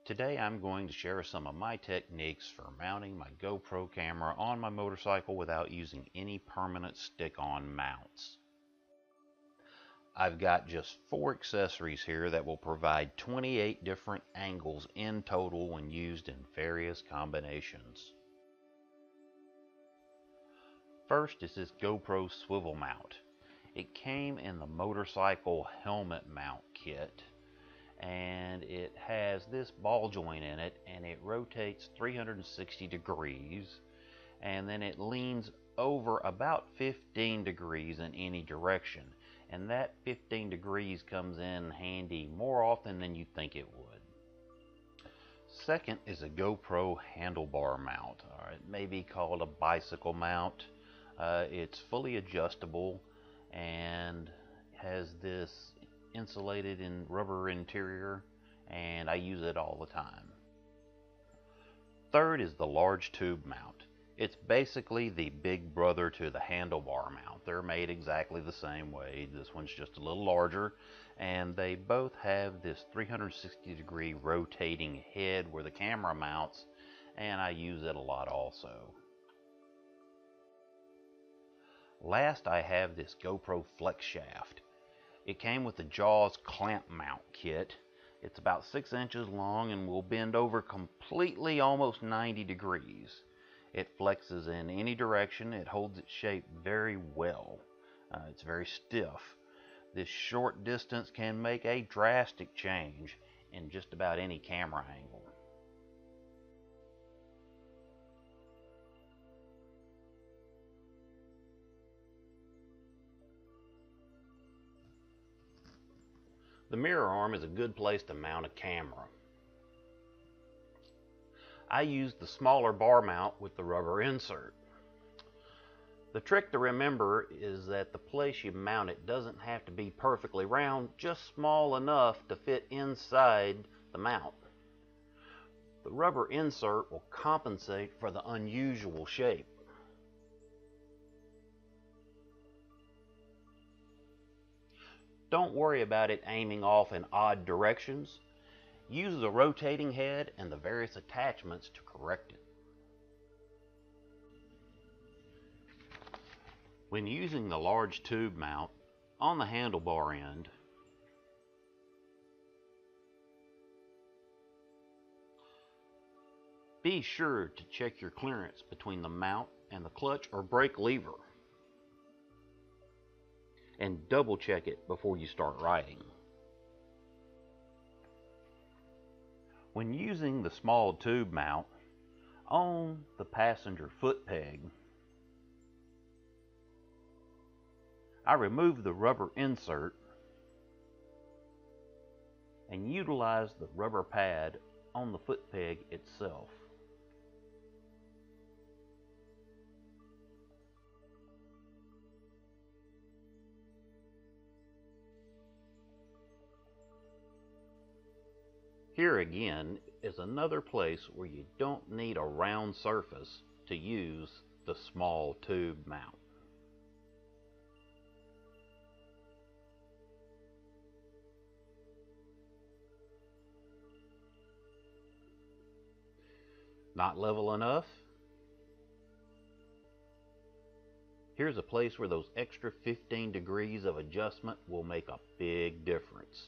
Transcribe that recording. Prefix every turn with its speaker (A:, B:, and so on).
A: Today I'm going to share some of my techniques for mounting my GoPro camera on my motorcycle without using any permanent stick-on mounts. I've got just 4 accessories here that will provide 28 different angles in total when used in various combinations. First is this GoPro swivel mount. It came in the motorcycle helmet mount kit, and it has this ball joint in it, and it rotates 360 degrees, and then it leans over about 15 degrees in any direction, and that 15 degrees comes in handy more often than you think it would. Second is a GoPro handlebar mount, or it may be called a bicycle mount. It's fully adjustable and has this insulated in rubber interior, and I use it all the time. Third is the large tube mount. It's basically the big brother to the handlebar mount. They're made exactly the same way. This one's just a little larger, and they both have this 360 degree rotating head where the camera mounts, and I use it a lot also. Last, I have this GoPro flex shaft. It came with the Jaws clamp mount kit. It's about 6 inches long and will bend over completely almost 90 degrees. It flexes in any direction. It holds its shape very well. It's very stiff. This short distance can make a drastic change in just about any camera angle. The mirror arm is a good place to mount a camera. I use the smaller bar mount with the rubber insert. The trick to remember is that the place you mount it doesn't have to be perfectly round, just small enough to fit inside the mount. The rubber insert will compensate for the unusual shape. Don't worry about it aiming off in odd directions. Use the rotating head and the various attachments to correct it. When using the large tube mount on the handlebar end, be sure to check your clearance between the mount and the clutch or brake lever, and double check it before you start riding. When using the small tube mount on the passenger foot peg, I remove the rubber insert and utilize the rubber pad on the foot peg itself. Here again is another place where you don't need a round surface to use the small tube mount. Not level enough? Here's a place where those extra 15 degrees of adjustment will make a big difference.